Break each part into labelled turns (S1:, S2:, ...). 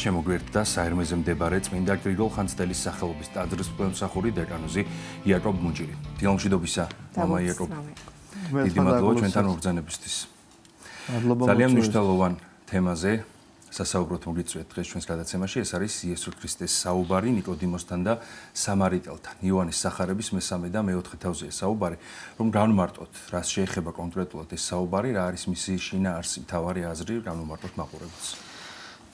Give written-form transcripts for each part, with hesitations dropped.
S1: შემოგვერდდა საერმეზე მდებარე წმინდა გრიგოლ ხანძთელის სახელობის ტაძრის მსახური დეკანოზი იაკობ მუჯირი. დილამშვიდობისა, მამა იაკობ. დიდი მადლობა ჩვენთან მოგზაურობისთვის. ძალიან მნიშვნელოვან თემაზე სასაუბროთ მოგიწვიეთ დღეს ჩვენს გადაცემაში. ეს არის იესოს ქრისტეს საუბარი ნიკოდიმოსთან და სამარიტელთან. იოანეს სახარების მესამე და მეოთხე თავზეა საუბარი, რომ განვმარტოთ, რას შეეხება კონკრეტულად ეს საუბარი, რა არის მისი შინაარსი, მთავარი აზრი, განვმარტოთ მაყურებელს.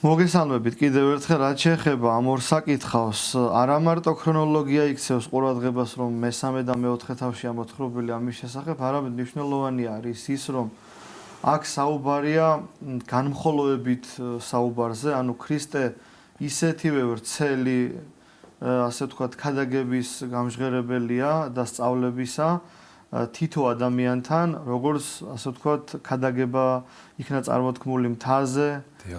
S2: მოგესალმებით კიდევ ერთხელ, რაც შეეხება ამ ორ საკითხავს, არა მარტო ქრონოლოგია იქცევს ყურადღებას, რომ მესამე და მეოთხე თავშია მოთხრობილი ამის შესახებ, არამედ მნიშვნელოვანი არის ის, რომ აქ საუბარია განმხოლოებით საუბარზე, ანუ ქრისტე ისეთივე ვრცელი, ასე ვთქვათ, ქადაგების გამჟღერებელია და სწავლებისა თითო ადამიანთან, როგორც ასე ვთქვათ, ქადაგება იქნა წარმოთქმული მთაზე,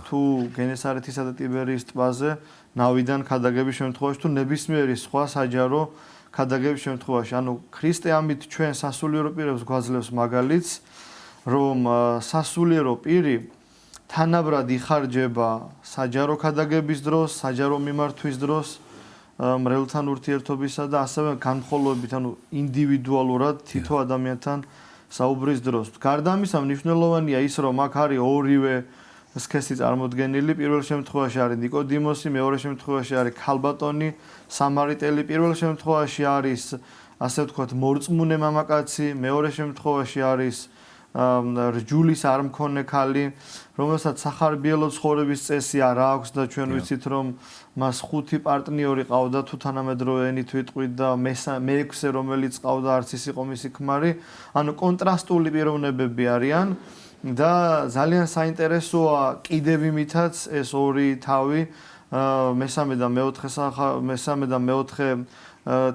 S2: თუ გენესარეთისა და ტიბერიის ტბაზე, ნავიდან ქადაგების შემთხვევაში, თუ ნებისმიერი სხვა საჯარო ქადაგების შემთხვევაში. ანუ ქრისტე ამით ჩვენ სასულიერო პირებს გვაძლევს მაგალითს, რომ სასულიერო პირი თანაბრად იხარჯება საჯარო ქადაგების დროს, საჯარო მიმართვის დროს, მრევლთან ურთიერთობისა და ასევე განმხოლოებით, ანუ ინდივიდუალურად თითო ადამიანთან საუბრის დროს. გარდა ამისა, მნიშვნელოვანია ის, რომ აქ არის ორივე სქესი წარმოდგენილი. პირველ შემთხვევაში არის ნიკოდიმოსი, მეორე შემთხვევაში არის ქალბატონი, სამარიტელი. პირველ შემთხვევაში არის, ასე ვთქვათ, მორწმუნე მამაკაცი, მეორე შემთხვევაში არის რჯულის არ მქონე ქალი, რომელსაც სახარბიელო ცხოვრების წესი არ აქვს და ჩვენ ვიცით, რომ მას 5 პარტნიორი ყავდა, თუ თანამედროვე ენით ვიტყვით და მეექვსე რომელიც ყავდა, არც ის იყო მისი ქმარი. ანუ კონტრასტული პიროვნებები არიან და ძალიან საინტერესოა კიდევ იმითაც ეს ორი თავი, მესამე და მეოთხე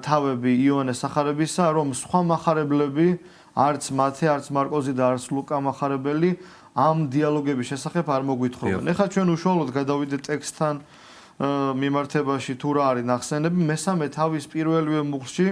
S2: თავები იოანეს სახარებისა, რომ სხვა მახარებლები არც მათე, არც მარკოზი და არც ლუკა მახარებელი ამ დიალოგების შესახებ არ მოგვითხრობენ. ეხლა ჩვენ უშუალოდ გადავიდეთ ტექსტთან მიმართებაში, თუ რა არის ნახსენები. მესამე თავის პირველივე მუხლში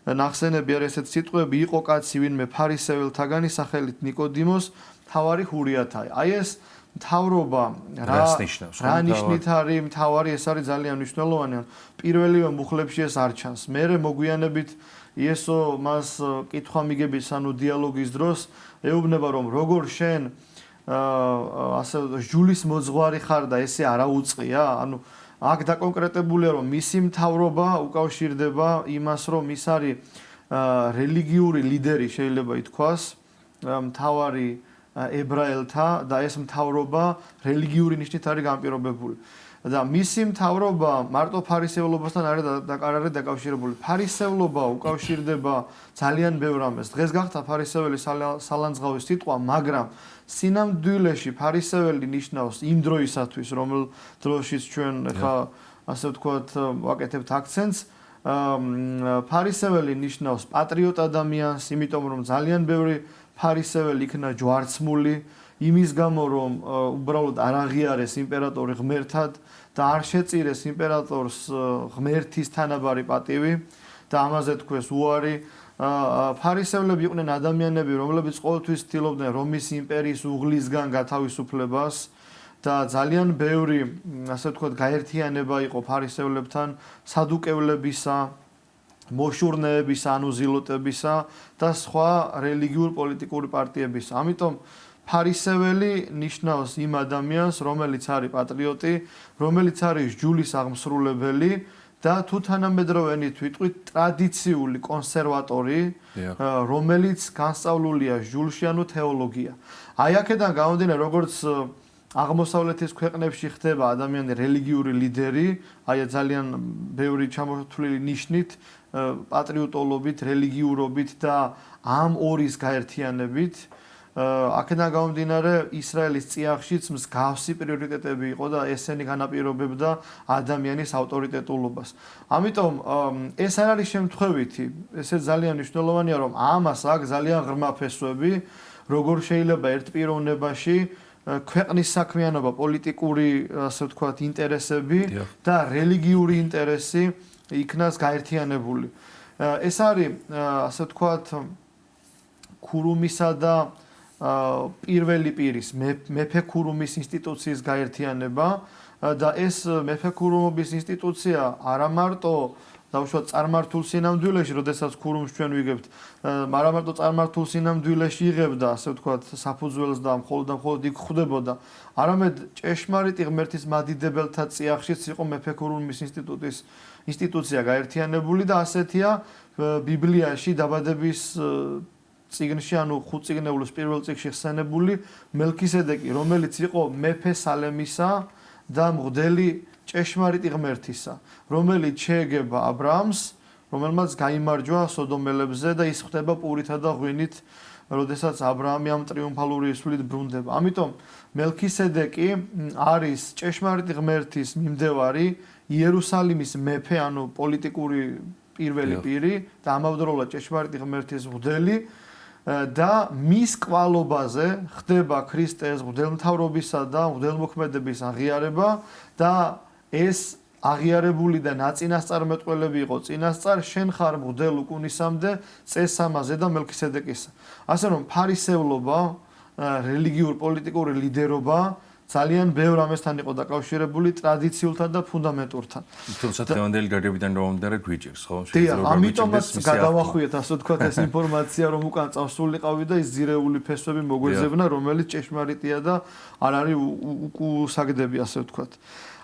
S2: ნახსენები არის ესეთ სიტყვები, იყო კაცი ვინმე ფარისეველთაგანი სახელით ნიკოდიმოს, მთავარი ჰურიათაი. აი ეს მთავრობა რა ნიშნით არის მთავარი, ეს არის ძალიან მნიშვნელოვანი. პირველივე მუხლებში ეს არ ჩანს. მერე მოგვიანებით იესო მას კითხვა მიგების, ანუ დიალოგის დროს ეუბნება, რომ როგორ შენ ასე ჟულის მოძღვარი ხარ და ესე არა უწყია, ანუ აქ დაკონკრეტებულია, რომ მისი მთავრობა უკავშირდება იმას, რომ ის არის რელიგიური ლიდერი, შეიძლება ითქვას, მთავარი ებრაელთა და ეს მთავრობა რელიგიური ნიშნით არის განპირობებული. და მისი მთავრობა მარტო ფარისევლობასთან არ არის დაკავშირებული. ფარისევლობა უკავშირდება ძალიან ბევრ ამას. დღეს გახდა ფარისეველი სალანძღავი სიტყვა, მაგრამ სინამდვილეში ფარისეველი ნიშნავს იმ დროისათვის, რომელ დროშიც ჩვენ ხა ასე ვთქვათ ვაკეთებთ აქცენტს, ფარისეველი ნიშნავს პატრიოტ ადამიანს, იმიტომ რომ ძალიან ბევრი ფარისეველი იქნა ჯვარცმული იმის გამო, რომ უბრალოდ არ აღიარეს იმპერატორი ღმერთად და არ შეწირეს იმპერატორს ღმერთის თანაბარი პატივი და ამაზე თქვეს უარი. ფარისევლები იყვნენ ადამიანები, რომლებიც ყოველთვის ცდილობდნენ რომის იმპერიის უღლისგან გათავისუფლებას და ძალიან ბევრი, ასე ვთქვათ, გაერთიანება იყო ფარისევლებთან სადუკევლებისა, მოშურნეებისა, ანუ ზილოტებისა და სხვა რელიგიურ-პოლიტიკური პარტიებისა. ამიტომ ფარისეველი ნიშნავს იმ ადამიანს, რომელიც არის პატრიოტი, რომელიც არის ჯულის აღმსრულებელი და თუ თანამედროვე ენით ვიტყვით ტრადიციული კონსერვატორი, რომელიც განსწავლულია ჟულში, ანუ თეოლოგია. აი აქედან გამომდინარე, როგორც აღმოსავლეთის ქვეყნებში ხდება ადამიანი რელიგიური ლიდერი, აი ძალიან ბევრი ჩამოთვლილი ნიშნით, პატრიოტოლობით, რელიგიურობით და ამ ორის გაერთიანებით. აქედან გამომდინარე, ისრაელის წიაღშიც მსგავსი პრიორიტეტები იყო და ესენი განაპირობებდა ადამიანის ავტორიტეტულობას. ამიტომ ეს არ არის შემთხვევითი, ესეც ძალიან მნიშვნელოვანია, რომ ამას აქვს ძალიან ღრმა ფესვები, როგორ შეიძლება ერთ პიროვნებაში ქვეყნის საქმიანობა, პოლიტიკური, ასე ვთქვათ, ინტერესები და რელიგიური ინტერესი იქნას გაერთიანებული. ეს არის, ასე ვთქვათ, ქურუმისა და პირველი პირის მეფე ქურუმის ინსტიტუციის გაერთიანება და ეს მეფე ქურუმობის ინსტიტუცია არა მარტო დავუშვათ წარმართულ სინამდვილეში, როდესაც ქურუმს ჩვენ ვიგებთ, არა მარტო წარმართულ სინამდვილეში იღებდა, ასე ვთქვათ, საფუძველს და მხოლოდ იქ ხვდებოდა, არამედ ჭეშმარიტი ღმერთის მადიდებელთა წიაღშიც იყო მეფე ქურუმის ინსტიტუცია გაერთიანებული და ასეთია ბიბლიაში დაბადების წიგნში, ანუ 5 წიგნეულის პირველ წიგნში ხსენებული მელქისედეკი, რომელიც იყო მეფე სალემისა და მღვდელი ჭეშმარიტი ღმერთისა, რომელიც შეეგება ა ブラ ამს, რომელმაც გაიმარჯვა სოდომელებზე და ის ხდება პურითა და ღვინით, როდესაც ა ブラ ამი ამ ტრიუმფალური ისვლით ბრუნდება. ამიტომ მელქისედეკი არის ჭეშმარიტი ღმერთის მიმდევარი, იერუსალიმის მეფე, ანუ პოლიტიკური პირველი პირი და ამავდროულად ჭეშმარიტი ღმერთის მღვდელი და მის კვალობაზე ხდება ქრისტეს მღვდელმთავრობისა და მღვდელმოქმედების აღიარება და ეს აღიარებული და ნაწინასწარმეტყველები იყო წინასწარ შენ ხარ მღვდელ უკუნისამდე წესამაზე და მელქისედეკისა. ასე რომ ფარისევლობა, რელიგიურ პოლიტიკური ლიდერობა ძალიან ბევრ ამასთან იყო დაკავშირებული ტრადიციულთან და ფუნდამენტურთან.
S1: თუმცა დღევანდელი გარემოებიდან რომ უნდა გვიჭირს, ხო?
S2: ამიტომაც გადავახვიეთ, ასე ვთქვათ, ეს ინფორმაცია, რომ უკან წავსულიყავი და ის ძირეული ფესვები მოგვეძებნა, რომელიც ჭეშმარიტია და არ არის უკუსაგდები, ასე ვთქვათ.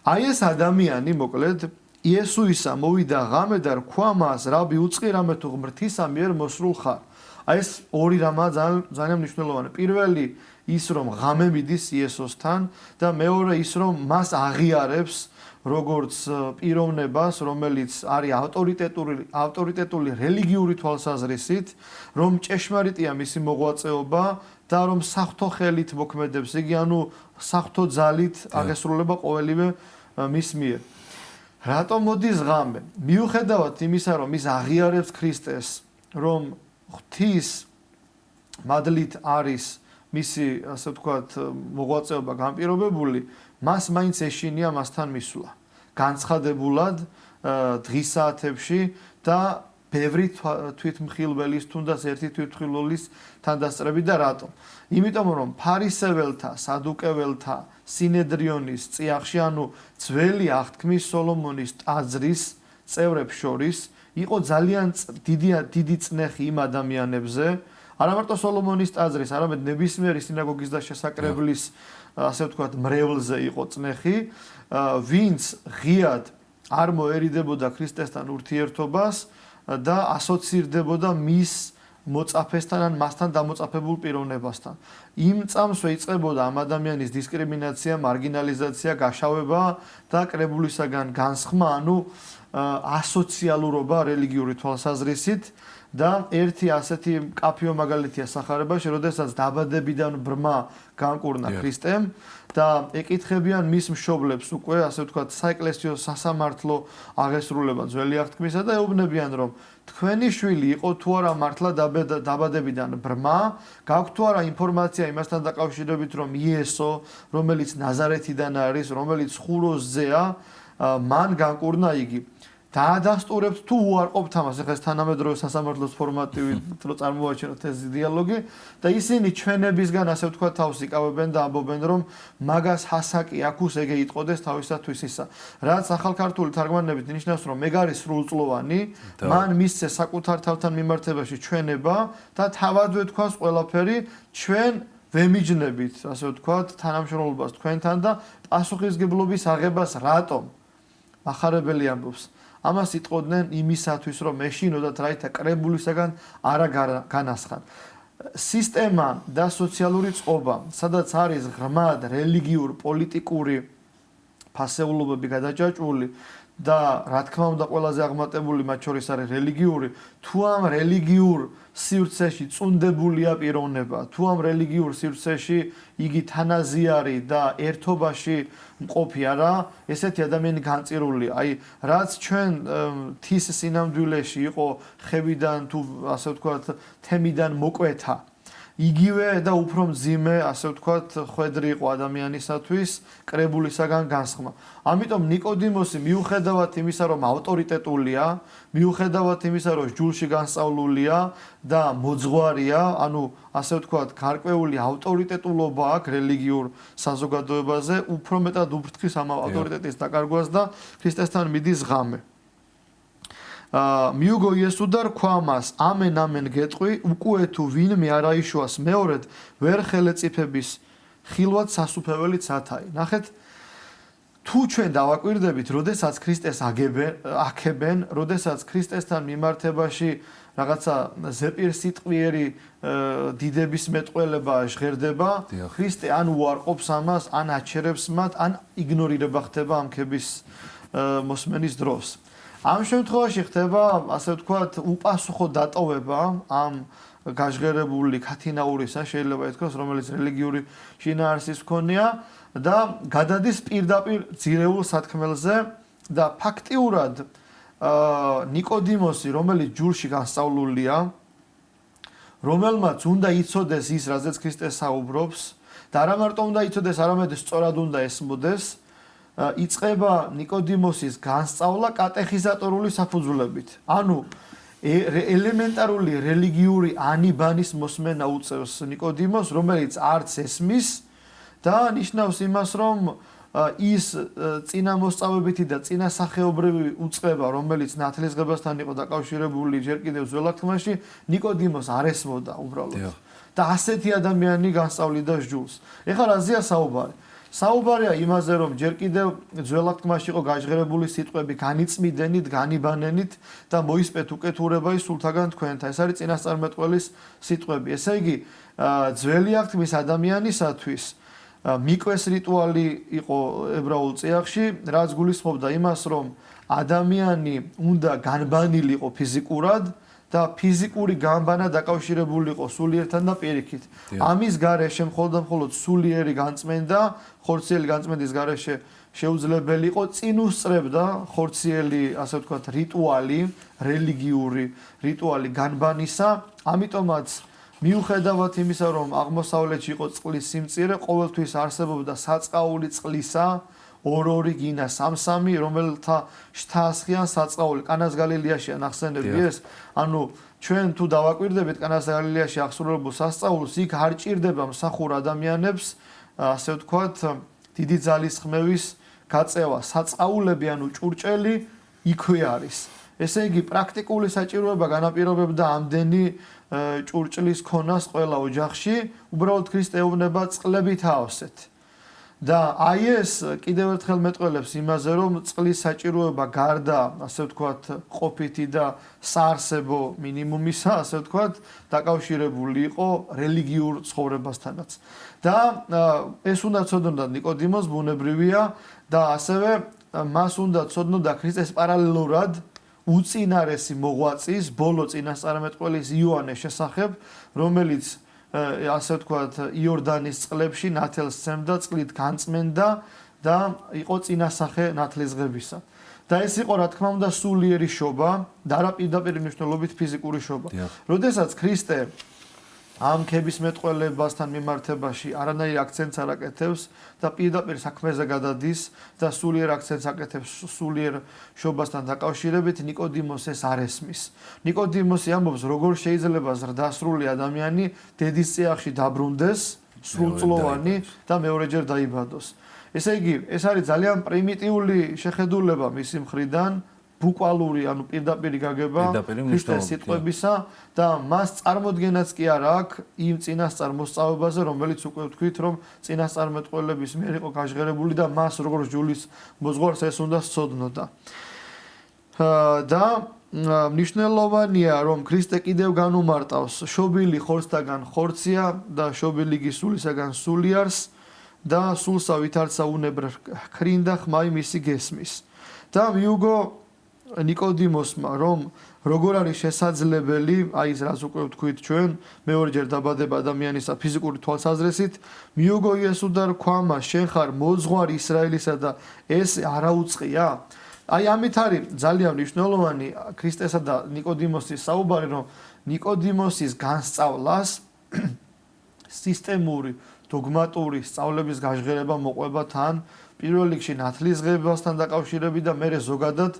S2: აი ეს ადამიანი, მოკლედ, იესოისა მოვიდა ღამე და რქვა მას, რაბი უწყი რამე თუ ღმრთისა მიერ მოსრულ ხარ. აი ეს ორი რამაა ძალიან მნიშვნელოვანი. პირველი ის რომ ღამე მიდის იესოსთან და მეორე ის რომ მას აღიარებს როგორც პიროვნებას, რომელიც არის ავტორიტეტული რელიგიური თვალსაზრისით, რომ ჭეშმარიტია მისი მოღვაწეობა და რომ საღვთო ხელით მოქმედებს იგი, ანუ საღვთო ძალით აღესრულება ყოველივე მის მიერ. რატომ მოდის ღამე? მიუხედავად იმისა, რომ ის აღიარებს ქრისტეს, რომ ღვთის მადლით არის მისი, ასე ვთქვათ, მოღვაწეობა განპირობებული, მას მაინც ეშინია მასთან მისვლა. განცხადებულად დღის საათებში და ბევრი თვითმხილველის, თუნდაც ერთი თვითმხილველის თანდასწრები და რატომ? იმიტომ რომ ფარისეველთა, სადუკეველთა, სინედრიონის წიაღში, ანუ ძველი აღთქმის სოლომონის ტაძრის წევრებს შორის იყო ძალიან დიდი წნეხი იმ ადამიანებზე, არა მარტო სოლომონის ტაძრის, არამედ ნებისმიერი სინაგოგის და შესაკრებლის, ასე ვთქვათ, მრევლზე იყო წნეხი, ვინც ღიად არ მოერიდებოდა ქრისტესთან ურთიერთობას და ასოცირდებოდა მის მოწაფესთან ან მასთან დამოწაფებულ პიროვნებასთან. იმ წამსვე იწყებოდა ამ ადამიანის დისკრიმინაცია, მარგინალიზაცია, გაშავება და კრებულისაგან განსხმა, ანუ ასოციალურობა რელიგიური თვალსაზრისით და ერთი ასეთი კაფიო მაგალითია სახარებაში, როდესაც დაბადებიდან ბრმა განკურნა ქრისტემ და ეკითხებიან მის მშობლებს უკვე, ასე ვთქვათ, საეკლესიო სასამართლო აღესრულება ძველი აღთქმისა და ეუბნებიან, რომ თქვენი შვილი იყო თუ არა მართლა დაბადებიდან ბრმა, გაქვთ თუ არა ინფორმაცია იმასთან დაკავშირებით, რომ იესო, რომელიც ნაზარეთიდან არის, რომელიც ხუროსზეა, მან განკურნა იგი. დაადასტურებთ თუ უარყოფთ ამას, ახლა ეს თანამედროვე სასამართლოს ფორმატივი რო წარმოაჩენოთ ეს დიალოგი და ისინი ჩვენებისგან, ასე ვთქვათ, თავს იკავებენ და ამბობენ, რომ მაგას ჰასაკი აქუს ეგე იტყოდეს თავისათვის ისა. რაც ახალქართული თარგმანებით ნიშნავს, რომ ეგ არის სრულწლოვანი, მან მისცეს საკუთარ თავთან მიმართებაში ჩვენება და თავად ვეთქვას ყველაფერი ჩვენ ვემიჯნებით, ასე ვთქვათ, თანამშრომლობას თქვენთან და პასუხისგებლობის აღებას რატომ? ახარებელი ამბობს. ამას იტყოდნენ იმისათვის, რომ ეშინოდათ რაითა კრებულისაგან არა განასხან. სისტემა და სოციალური წყობა, სადაც არის ღრმად რელიგიურ, პოლიტიკური ფასეულობები გადაჭაჭული და რა თქმა უნდა ყველაზე აღმატებული მათ შორის არის რელიგიური, თუ ამ რელიგიურ სივრცეში წუნდებულია პიროვნება, თუ ამ რელიგიურ სივრცეში იგი თანაზიარი და ერთობაში მყოფი არა, ესეთი ადამიანი განწირულია. აი, რაც ჩვენ თის სინამდვილეში იყო ხევიდან თუ ასე ვთქვათ, თემიდან მოკვეთა იგივე და უფრო მძიმე, ასე ვთქვათ, ხვედრი იყო ადამიანისათვის კრებულისაგან განსხმა. ამიტომ ნიკოდიმოსი მიუხედავად იმისა, რომ ავტორიტეტულია, მიუხედავად იმისა, რომ ჯულში განსწავლულია და მოძღვარია, ანუ ასე ვთქვათ, გარკვეული ავტორიტეტულობა აქვს რელიგიურ საზოგადოებაზე, უფრო მეტად უფრთხის ამ ავტორიტეტის დაკარგვას და ქრისტესთან მიდის ღამე. მიუგო იესო და რქვა მას ამენ ამენ გეტყვი უკუე თუ ვინმე არ აიშუას მეორედ ვერ ხელეწიფების ხილვად სასუფეველი ცათაი. ნახეთ, თუ ჩვენ დავაკვირდებით, როდესაც ქრისტეს აქებენ, როდესაც ქრისტესთან მიმართებაში რაღაცა ზეპირსიტყვიერი დიდების მეტყველება ჟღერდება, ქრისტე ან უარყოფს ამას, ან აჩერებს მათ, ან იგნორირება ხდება ამ ქების მოსმენის დროს. ამ შემთხვევაში ხდება, ასე ვთქვათ, უპასუხო დატოვება ამ გაჟღერებული ქათინაურისა, შეიძლება ითქვას, რომელიც რელიგიური შინაარსის მქონეა და გადადის პირდაპირ ძირეულ სათქმელზე და ფაქტიურად ნიკოდიმოსი, რომელიც ჯულში განსწავლულია, რომელმაც უნდა იცოდეს ის, რაზეც ქრისტე საუბრობს და არა მარტო უნდა იცოდეს, არამედ სწორად უნდა ესმოდეს, იწყება ნიკოდიმოსის განსწავლა კატეხიზატორული საფუძვლებით. ანუ ელემენტარული რელიგიური ანიბანის მოსმენა უწევს ნიკოდიმოს, რომელიც არც ესმის და ნიშნავს იმას, რომ ის წინამოსწავლებითი და წინასახეობრივი უწყება, რომელიც ნათლისღებასთან იყო დაკავშირებული ჯერ კიდევ ძველ აღთქმაში, ნიკოდიმოს არ ესმოდა უბრალოდ. და ასეთი ადამიანი განსწავლიდა ჯულს. ეხლა რაზეა საუბარი? საუბარია იმაზე, რომ ჯერ კიდევ ძველ აღთქმაში იყო გაჟღერებული სიტყვები განიწმიდენით, განიბანენით და მოისპეთ უკეთურება ის სულთაგან თქვენთან. ეს არის წინასწარმეტყველის სიტყვები. ესე იგი, ძველი აღთქმის ადამიანისათვის მიკვეს რიტუალი იყო ებრაულ წიაღში, რაც გულისხმობდა იმას, რომ ადამიანი უნდა განბანილიყო ფიზიკურად და ფიზიკური განბანა დაკავშირებული იყო სულიერთან და პირიქით. ამის გარეშე მხოლოდ სულიერი განწმენდა, ხორციელი განწმენდის გარეშე შეუძლებელი იყო წინ უსწრებდა ხორციელი, ასე ვთქვათ, რიტუალი, რელიგიური რიტუალი განბანისა, ამიტომაც მიუხედავად იმისა, რომ აღმოსავლეთში იყო წყლის სიმწირე, ყოველთვის არსებობდა საწყაული წყლისა, ორ-ორი გინა, სამ-სამი, რომელთა შთაასხიან საწყაული. კანას გალილეაშია ნახსენები ეს? ანუ ჩვენ თუ დავაკვირდებით კანას გალილეაში აღსრულებულ სასწაულს, იქ არ ჭირდება მსახურ ადამიანებს, ასე ვთქვათ, დიდი ძალისხმევის გაწევა. საწყაულები, ანუ ჭურჭელი იქვე არის. ესე იგი, პრაქტიკული საჭიროება განაპირობებდა ამდენი ჭურჭლის ქონას ყველა ოჯახში, უბრალოდ ქრისტე ეუბნება წყლებით აავსეთ. და აი ეს კიდევ ერთხელ მეტყველებს იმაზე, რომ წყლის საჭიროება გარდა, ასე ვთქვათ, ყოფითი და საარსებო მინიმუმისა, ასე ვთქვათ, დაკავშირებული იყო რელიგიურ ცხოვრებასთანაც. და ეს უნდა ცოდნოდა ნიკოდიმოს, ბუნებრივია და ასევე მას უნდა ცოდნოდა ქრისტეს პარალელურად უწინარესი მოღვაწის, ბოლო წინასწარმეტყველის იოანეს შესახებ, რომელიც ასე ვთქვათ, იორდანის წყლებში ნათელს სცემდა, წყლით განწმენდა და იყო წინასახე ნათლისღებისა. და ეს იყო, რა თქმა უნდა, სულიერი შობა და არა პირდაპირ მნიშვნელობით ფიზიკური შობა. როდესაც ქრისტე ამ ქების მეტყველებასთან მიმართებაში არანაირ აქცენტს არ აკეთებს და პირდაპირ საქმეზე გადადის და სულიერ აქცენტს აკეთებს სულიერ შობასთან დაკავშირებით, ნიკოდიმოს ეს არ ესმის. ნიკოდიმოსი ამბობს, როგორ შეიძლება ზრდასრული ადამიანი დედის წიაღში დაბრუნდეს, სრულწლოვანი და მეორეჯერ დაიბადოს. ესე იგი, ეს არის ძალიან პრიმიტიული შეხედულება მისი მხრიდან, ბუკვალური, ანუ პირდაპირი გაგება ქრისტეს სიტყვებისა და მას წარმოდგენაც კი არ აქვს იმ წინასწარ მოსწავებაზე, რომელიც უკვე ვთქვით, რომ წინასწარმეტყველების მიერ იყო გაჟღერებული და მას როგორც ჯულის მოძღვარს ეს უნდა სცოდნოდა. და მნიშვნელოვანია, რომ ქრისტე კიდევ განუმარტავს შობილი ხორცთაგან ხორცია და შობილი გისულისაგან სულიარს და სულსა ვითარცა უნებრ ჰქრინდა ხმაი მისი გესმის. და მიუგო ნიკოდიმოსმა, რომ როგორ არის შესაძლებელი, აი ეს რაც უკვე ვთქვით ჩვენ, მეორეჯერ დაბადება ადამიანისა ფიზიკური თვალსაზრისით, მიუგო იესო და რქვა მას, შენ ხარ მოძღვარი ისრაელისა და ეს არაუწყია? აი ამით არის ძალიან მნიშვნელოვანი ქრისტესა და ნიკოდიმოსის საუბარი, რომ ნიკოდიმოსის განსწავლას სისტემური, დოგმატური სწავლების გაჟღერება მოყვება თან პირველ რიგში ნათლისღებასთან დაკავშირებით და მერე ზოგადად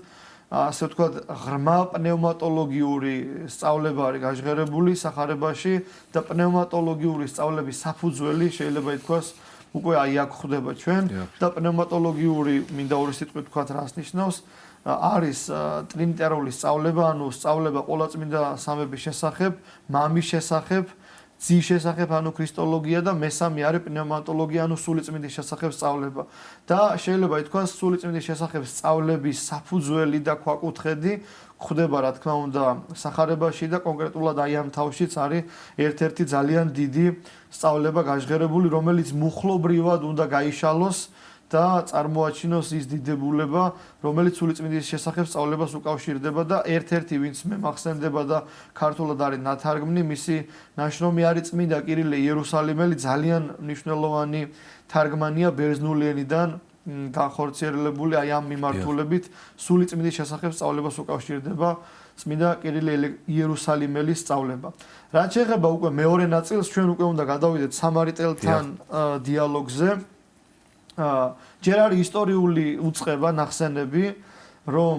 S2: ასე ვთქვათ, ღრმა პნევმატოლოგიური სწავლება არის გაჟღერებული სახარებაში და პნევმატოლოგიური სწავლების საფუძველი შეიძლება ითქვას უკვე აი აქ ხდება ჩვენ და პნევმატოლოგიური მინდა ორი სიტყვით ვთქვათ რას ნიშნავს არის ტრინიტერული სწავლება, ანუ სწავლება ყოლაწმინდა სამების შესახებ, მამის შესახებ, ძის შესახებ, ანუ ქრისტოლოგია და მესამე არის პნევმატოლოგია, ანუ სულიწმინდის შესახებ სწავლება. და შეიძლება ითქვას სულიწმინდის შესახებ სწავლების საფუძველი და ქვაკუთხედი ხდება რა თქმა უნდა სახარებაში და კონკრეტულად აი ამ თავშიც არის ერთ-ერთი ძალიან დიდი სწავლება გაჟღერებული, რომელიც მუხლობრივად უნდა გაიშალოს და წარმოაჩინოს ის დიდებულება, რომელიც სულიწმინდის შესახებ სწავლებას უკავშირდება და ერთ-ერთი ვინც მე მახსენდება და ქართულად არის ნათარგმნი, მისი ნაშრომი არის წმინდა კირილე იერუსალიმელი, ძალიან მნიშვნელოვანი თარგმანია ბერძნული ენიდან განხორციელებული აი ამ მიმართულებით სულიწმინდის შესახებ სწავლებას უკავშირდება წმინდა კირილე იერუსალიმელის სწავლება. რაც შეეხება უკვე მეორე ნაწილს, ჩვენ უკვე უნდა გადავიდეთ სამარიტელთან დიალოგზე. ჯერ არის ისტორიული უწყება ნახსენები, რომ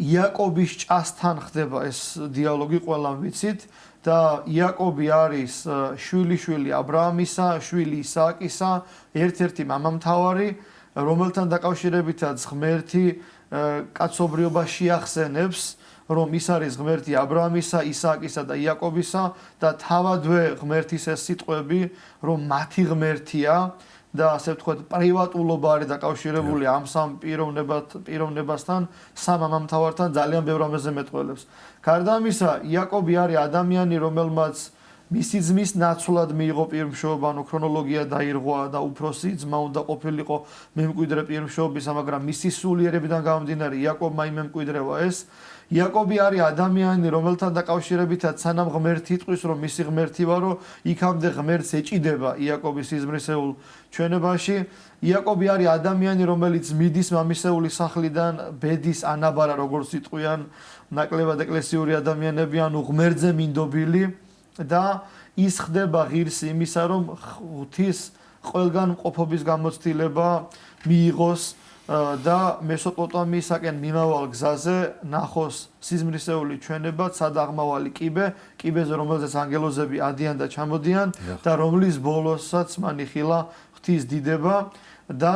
S2: იაკობის ჭასთან ხდება ეს დიალოგი, ყველამ ვიცით და იაკობი არის შვილი აბრაამისა, შვილი ისააკისა, ერთ-ერთი მამამთავარი, რომელთან დაკავშირებითაც ღმერთი კაცობრიობა შეახსენებს, რომ ის არის ღმერთი აბრაამისა, ისააკისა და იაკობისა და თავადვე ღმერთის ეს სიტყვები, რომ მათი ღმერთია და ასე ვთქვათ, პრივატულობა არის დაკავშირებული ამ სამ პიროვნებასთან, სამ მამამთავართან ძალიან ბევრ რამეზე მეტყველებს. გარდა ამისა, იაკობი არის ადამიანი, რომელმაც მისი ძმის ნაცვლად მიიღო პირმშოობა, ანუ ქრონოლოგია დაირღვა და უფროსი ძმა უნდა ყოფილიყო მემკვიდრე პირმშოობისა, მაგრამ მისი სულიერებიდან გამომდინარე იაკობმა იმემკვიდრევა ეს. იაკობი არის ადამიანი, რომელთან დაკავშირებითაც სანამ ღმერთი იტყვის, რომ მისი ღმერთი ვარო, იქამდე ღმერთს ეჭიდება იაკობის სიზმრისეულ ჩვენებაში. იაკობი არის ადამიანი, რომელიც მიდის მამისეული სახლიდან ბედის ანაბარა, როგორც იტყვიან ნაკლებად ეკლესიური ადამიანები, ანუ ღმერთზე მინდობილი და ის ხდება ღირსი იმისა, რომ ღვთის ყველგან მყოფობის გამოცდილება მიიღოს და მესოპოტამიისაკენ მიმავალ გზაზე ნახოს სიზმრისეული ჩვენება, სადაღმავალი კიბეზე, რომელზეც ანგელოზები ადიან და ჩამოდიან და რომლის ბოლოსაც მან იხილა ღვთის დიდება და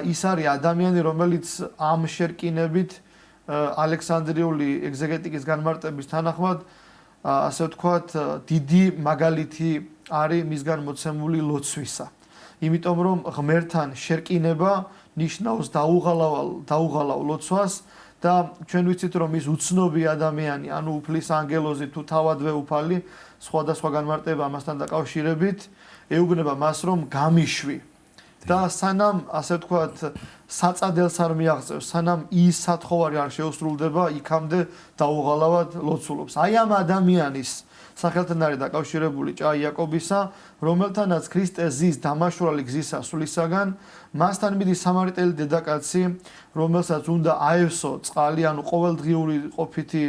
S2: ის არის ადამიანი, რომელიც ამ შერკინებით ალექსანდრიული ეგზეგეტიკის განმარტების თანახმად ასე ვთქვათ, დიდი მაგალითი არის მისგან მოცემული ლოცვისა. იმიტომ რომ ღმერთთან შერკინება ნიშნავს დაუღალავ ლოცვას და ჩვენ ვიცით რომ ის უცნობი ადამიანი, ანუ უფლის ანგელოზი თუ თავადვე უფალი, სხვადასხვა განმარტება ამასთან დაკავშირებით, ეუბნება მას რომ გამიშვი. და სანამ ასე ვთქვათ, საწადეს არ მიაღწევს, სანამ ის სათხოვარი არ შეუსრულდება, იქამდე დაუღალავად ლოცულობს. აი ამ ადამიანის სახელთან არის დაკავშირებული ჭა იაკობისა, რომელთანაც ქრისტე ზის დამაშვრალი გზისა სულისაგან, მასთან მიდის სამარიტელი დედაკაცი, რომელსაც უნდა აევსო წყალი, ანუ ყოველდღიური ყოფითი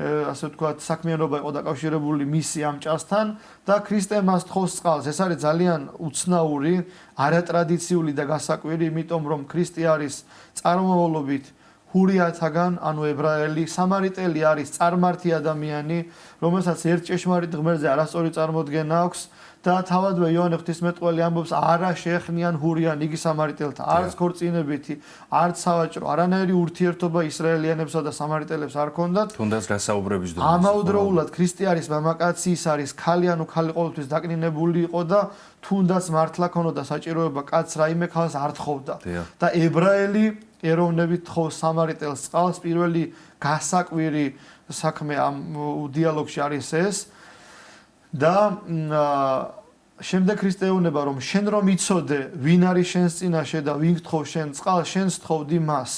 S2: ასე ვთქვათ, საქმიანობა იყო დაკავშირებული მისი ამ ჭასთან და ქრისტე მას თხოვს წყალს. ეს არის ძალიან უცნაური, არატრადიციული და გასაკვირი, იმიტომ რომ ქრისტე არის წარმომავლობით ჰურიათაგან, ანუ ებრაელი, სამარიტელი არის წარმართი ადამიანი, რომელსაც ერთ ჭეშმარიტ ღმერთზე არასწორი წარმოდგენა აქვს და თავადვე იოანე ღვთისმეტყველი ამბობს, არა შეეხნიან ჰურიან იგი სამარიტელთა, არც ქორწინებითი, არც სავაჭრო, არანაირი ურთიერთობა ისრაელიანებსა და სამარიტელებს არ ჰქონდათ.
S1: თუნდაც გასაუბრების დონეზე.
S2: ამავდროულად ქრისტე არის მამაკაცი, ის არის ქალი, ანუ ქალი ყოველთვის დაკნინებული იყო და თუნდაც მართლა ქონოდა საჭიროება კაცს რაიმე ქალს არ თხოვდა. და ებრაელი ეროვნებით თხოვს სამარიტელს წყალს, პირველი გასაკვირი საქმე ამ დიალოგში არის ეს. და შემდეგ ქრისტე ეუბნება რომ შენ რომ იცოდე ვინ არის შენს წინაშე და ვინ გთხოვს შენ წყალს, შენს თხოვდი მას.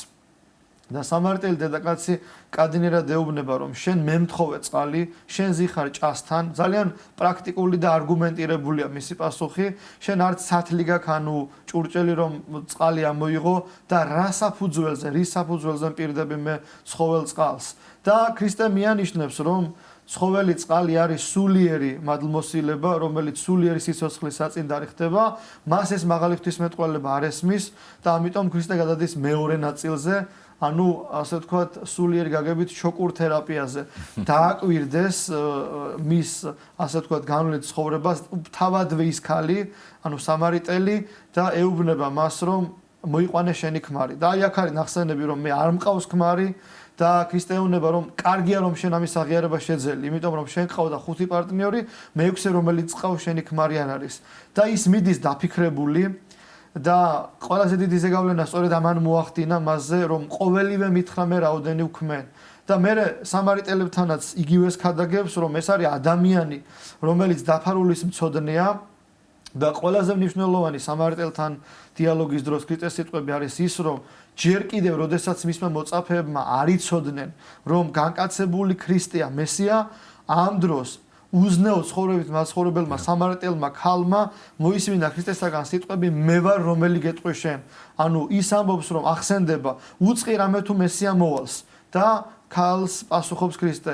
S2: და სამარიტელი დედაკაცი კადნიერად ეუბნება რომ შენ მე მთხოვე წყალი, შენ ზიხარ ჭასთან, ძალიან პრაქტიკული და არგუმენტირებულია მისი პასუხი, შენ არც სათლი გაქვს, ანუ ჭურჭელი რომ წყალი ამოიღო და რა საფუძველზე, რის საფუძველზე მპირდები მე ცხოველ წყალს. და ქრისტე მიანიშნებს რომ ცხოველი წყალი არის სულიერი მადლმოსილება, რომელიც სულიერი სიცოცხლის საწინდარი ხდება, მას ეს მაღალი ღვთისმეტყველება არ ესმის და ამიტომ ქრისტე გადადის მეორე ნაწილზე, ანუ ასე ვთქვათ, სულიერი გაგებით შოკურ თერაპიაზე. დააკვირდეს მის ასე ვთქვათ, განვლილ ცხოვრებას თავადვე ის ქალი, ანუ სამარიტელი და ეუბნება მას, რომ მოიყვანე შენი ქმარი. და აი აქ არის ნახსენები, რომ მე არ მყავს ქმარი და ქრისტე ეუბნება, რომ კარგია რომ შენ ამის აღიარება შეძელი, იმიტომ რომ შენ ყავდა 5 პარტნიორი, მეექვსე რომელიც ყავს შენი ქმარი არ არის. და ის მიდის დაფიქრებული და ყველაზე დიდი ზეგავლენა სწორედ ამან მოახდინა მასზე, რომ ყოველივე მითხრა მე რაოდენი ვქმენ. და მე სამარიტელებთანაც იგივეს ქადაგებს, რომ ეს არის ადამიანი, რომელიც დაფარულის მცოდნეა და ყველაზე მნიშვნელოვანი სამარიტელთან დიალოგის დროს ქრისტეს სიტყვები არის ის, რომ ჯერ კიდევ, როდესაც მისმა მოწაფეებმა არ იცოდნენ, რომ განკაცებული ქრისტეა მესია, ამ დროს უზნეო ცხოვრებით მაცხოვრებელმა სამარიტელმა ქალმა მოისმინა ქრისტესაგან სიტყვები მე ვარ რომელი გეტყვი შენ. ანუ ის ამბობს, რომ ახსენდება უწყი რამე თუ მესია მოვალს და ქალს პასუხობს ქრისტე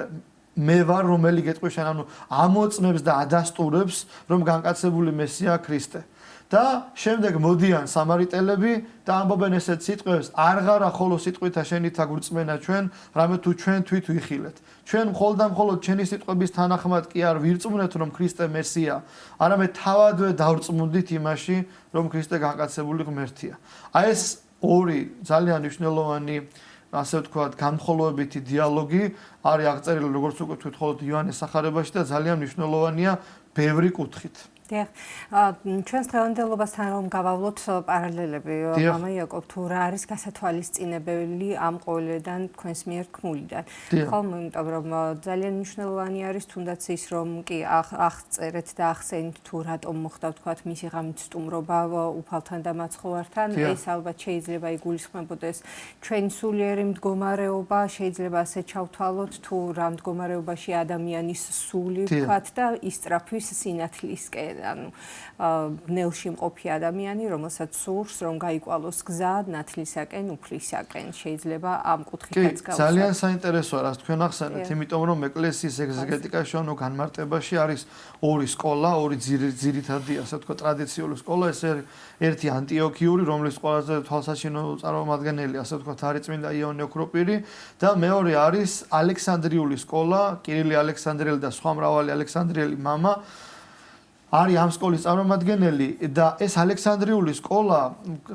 S2: მე ვარ რომელი გეტყვი შენ, ანუ ამოწმებს და ადასტურებს, რომ განკაცებული მესია ქრისტე. და შემდეგ მოდიან სამარიტელები და ამბობენ ესეთ სიტყვებს, არღარა ხოლო სიტყვითა შენითა გვrწმენა ჩვენ, რამე თუ ჩვენ თვით ვიხილეთ. ჩვენ მხოლოდ და მხოლოდ ჩვენი სიტყვების თანახმად კი არ ვირწმუნეთ, რომ ქრისტე მესია, არამედ თავადვე დავრწმუნდით იმაში, რომ ქრისტე განკაცებული ღმერთია. აი ეს ორი ძალიან მნიშვნელოვანი ასე ვთქვათ, განმხოლოებითი დიალოგი არის აღწერილი როგორც უკვე თქვით, მხოლოდ იოანეს სახარებაში და ძალიან მნიშვნელოვანია ბევრი კუთხით.
S3: დიახ, ჩვენს დღევანდელობასთან რომ გავავლოთ პარალელები, მამა იაკობ, თუ რა არის გასათვალისწინებელი ამ ყოველიდან თქვენს მიერ ქმულიდან. ხოლმე, იმიტომ რომ ძალიან მნიშვნელოვანი არის თუნდაც ის, რომ კი აღწერეთ და ახსენით თუ რატომ მოხდა ვთქვათ მისი ღამით სტუმრობა უფალთან და მაცხოვართან, ეს ალბათ შეიძლება იგულისხმებოდეს ჩვენი სულიერი მდგომარეობა, შეიძლება ასე ჩავთვალოთ თუ რა მდგომარეობაში ადამიანის სული ვთქვათ და ისწრაფვის სინათლისკენ. ანუ ნელში მყოფი ადამიანი, რომელსაც სურს, რომ გაიკვალოს გზა ნათლისაკენ, უფლისაკენ, შეიძლება ამ კუთხითაც გავუსვათ.
S2: ძალიან საინტერესოა, რაც თქვენ ახსენეთ, იმიტომ რომ ეკლესიის ეგზეგეტიკაში ანუ განმარტებაში არის ორი სკოლა, ორი ძირითადი, ასე ვთქვათ, ტრადიციული სკოლა, ეს ერთი ანტიოქიური, რომლის ყველაზე თვალსაჩინო წარმომადგენელი, ასე ვთქვათ, არის წმინდა იონე ოქროპირი და მეორე არის ალექსანდრიული სკოლა, კირილი ალექსანდრიელი და სხვა მრავალი ალექსანდრიელი მამა არის ამ სკოლის წარმომადგენელი და ეს ალექსანდრიული სკოლა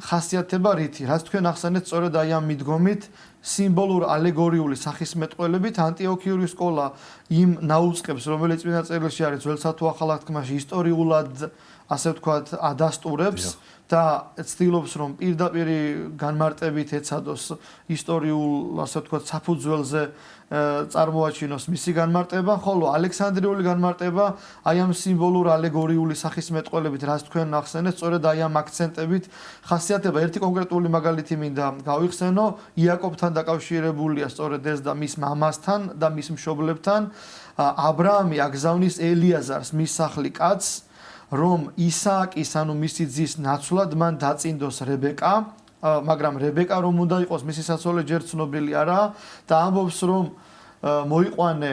S2: ხასიათდება რითი, რაც თქვენ ახსენეთ სწორედ აი ამ მიდგომით სიმბოლურ ალეგორიული სახისმეტყველებით ანტიოქიური სკოლა იმ ნაუწყებს, რომელიც წმინდა წერილში არის ძველსა თუ ახალ აღთქმაში ისტორიულად ასე ვთქვათ ადასტურებს და ცდილობს რომ პირდაპირ განმარტებით ეცადოს ისტორიულ ასე ვთქვათ საფუძველზე წარმოაჩინოს მისი განმარტება, ხოლო ალექსანდრიული განმარტება აი ამ სიმბოლურ ალეგორიული სახისმეტყველებით, რაც თქვენ ახსენეთ, სწორედ აი ამ აქცენტებით ხასიათდება. ერთი კონკრეტული მაგალითი მინდა გავიხსენო, იაკობთან დაკავშირებულია სწორედ ეს და მის მამასთან და მის მშობლებთან. აბრაამი აგზავნის ელიაზარს, მის სახლი კაცს, რომ ისააკის, ანუ მისი ძის ნაცვლად მან დაწინდოს რებეკა, მაგრამ რებეკა რომ უნდა იყოს მისი საცოლე ჯერ ცნობილი არაა და ამბობს რომ მოიყვანე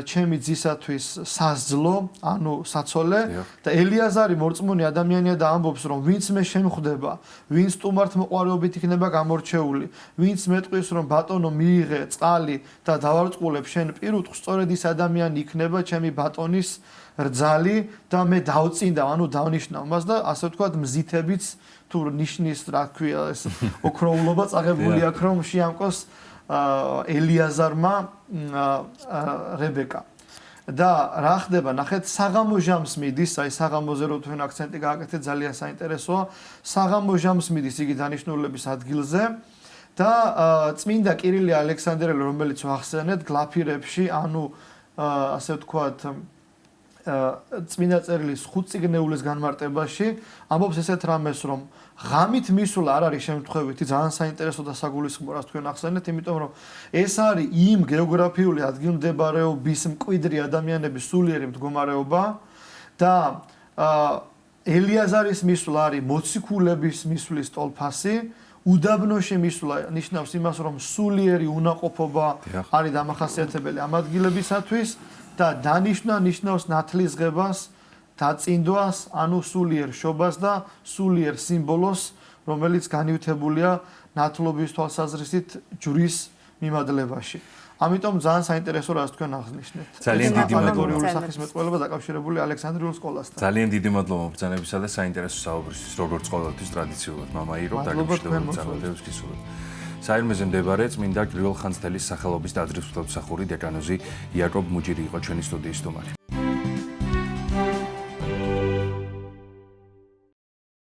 S2: ჩემი ძისათვის სასძლო, ანუ საცოლე და ელიაზარი მორწმუნე ადამიანია და ამბობს რომ ვინც მე შემხვდება, ვინც სტუმართ მოყვარეობით იქნება გამორჩეული, ვინც მეტყვის რომ ბატონო მიიღე წყალი და დავარწყულებ შენ პირუტყვს, სწორედ ის ადამიანი იქნება ჩემი ბატონის რძალი და მე დავწინდავ, ანუ დავნიშნავ მას და ასე ვთქვათ მზითებიც თუ ნიშნის რა ქვია ეს ოქროულობა წაღებული აქვს რომ შეამკოს ელიაზარმა რებეკა. და რა ხდება, ნახეთ, საღამო ჟამს მიდის, აი საღამოზე რო თქვენ აქცენტი გააკეთეთ, ძალიან საინტერესოა. საღამო ჟამს მიდის იგი დანიშნულების ადგილზე და წმინდა კირილი ალექსანდრელი, რომელიც ვახსენეთ, გლაფირებში, ანუ ასე ვთქვათ წმინდა წერილის 5 წიგნეულის განმარტებაში ამბობს ესეთ რამეს, რომ ღამით მისვლა არ არის შემთხვევითი, ძალიან საინტერესო და საგულისხმო რაც თქვენ ახსენეთ, იმიტომ რომ ეს არის იმ გეოგრაფიული ადგილმდებარეობის მკვიდრი ადამიანების სულიერი მდგომარეობა და ელიაზარის მისვლა არის მოციქულების მისვლის ტოლფასი, უდაბნოში მისვლა ნიშნავს იმას, რომ სულიერი უნაყოფობა არის დამახასიათებელი ამ ადგილებისათვის და დანიშნა ნიშნავს ნათლისღებას, დაწინდვას, ანუ სულიერ შობას და სულიერ სიმბოლოს, რომელიც განივთებულია ნათლობის თვალსაზრისით ჯვრის მიმადლებაში. ამიტომ ძალიან საინტერესო რაც თქვენ აღნიშნეთ.
S1: ძალიან დიდი მადლობა.
S2: სახის მეტყველება დაკავშირებული ალექსანდრიულ სკოლასთან.
S1: ძალიან დიდი მადლობა ბრძანებისა და საინტერესო საუბრისთვის, როგორც ყოველთვის ტრადიციულად მამა ირო დაკავშირებული წარმატებებს გისურვებთ. საერთმეზე მდებარე წმინდა გრიგოლ ხანძთელის სახელობის ტაძრის მსახური დეკანოზი იაკობ მუჯირი იყო ჩვენი სტუდიის სტუმარი.